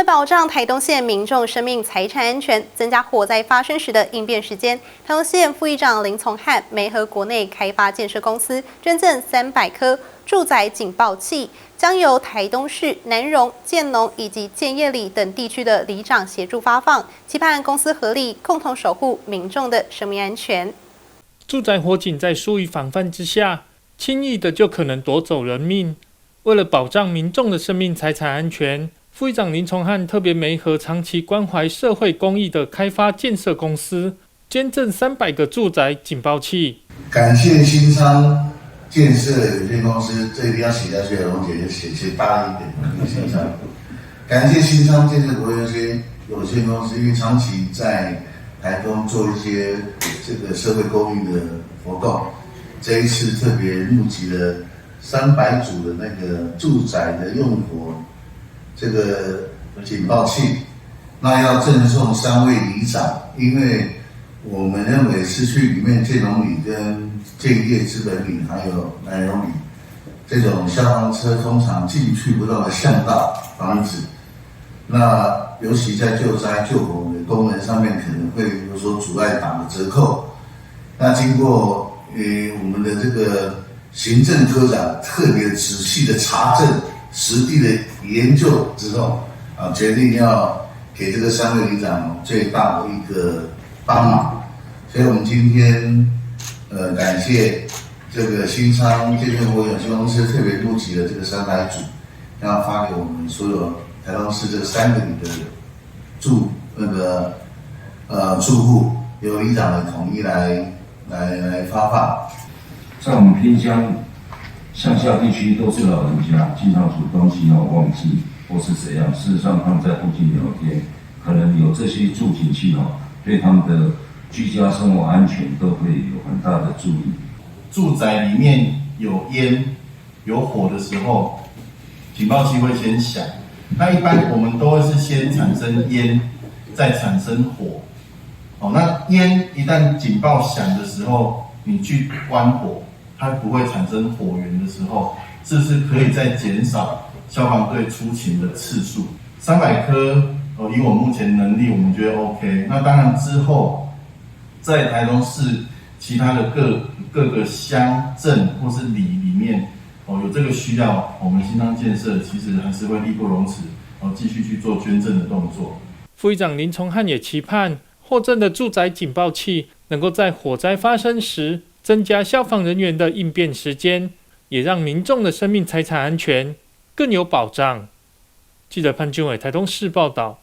保障台东县民众生命财产安全，增加火灾发生时的应变时间，台东县副议长林从汉媒合国内开发建设公司捐赠300颗住宅警报器，将由台东市南荣、建农以及建业里等地区的里长协助发放，期盼公司合力共同守护民众的生命安全。住宅火警在疏于防范之下，轻易的就可能夺走人命。为了保障民众的生命财产安全，副议长林从汉特别媒合长期关怀社会公益的开发建设公司，捐赠300个住宅警报器。感谢新昌建设有限公司，这一定要写下去，龙姐就写大一点。新昌，感谢新昌建设有限公司，因为长期在台东做一些这个社会公益的活动，这一次特别募集了300组的那个住宅的用火这个警报器，那要赠送3位里长，因为我们认为市区里面建农里跟建业资本里还有南荣里这种消防车通常进去不到的巷道房子，那尤其在救灾救火的功能上面可能会有所阻碍，打个折扣。那经过我们的这个行政科长特别仔细的查证、实地的研究之后，决定要给这个3位里长最大的一个帮忙。所以我们今天感谢这个新昌建设有限公司特别募集了这个300组，要发给我们所有台东市这3个里的住户，由里长的统一来发放。在我们偏乡乡下地区，都是老人家经常煮东西忘记或是怎样，事实上他们在附近聊天，可能有这些助警器对他们的居家生活安全都会有很大的注意。住宅里面有烟有火的时候，警报器会先响。那一般我们都会是先产生烟，再产生火。那烟一旦警报响的时候，你去关火，它不会产生火源的时候，是不是可以再减少消防队出勤的次数？300颗，以我目前能力，我们觉得 OK。那当然之后，在台东市其他的各个乡镇或是里面，有这个需要，我们新昌建设其实还是会义不容辞，继续去做捐赠的动作。副议长林从汉也期盼获赠的住宅警报器能够在火灾发生时增加消防人员的应变时间，也让民众的生命财产安全更有保障。记者潘俊伟台东市报道。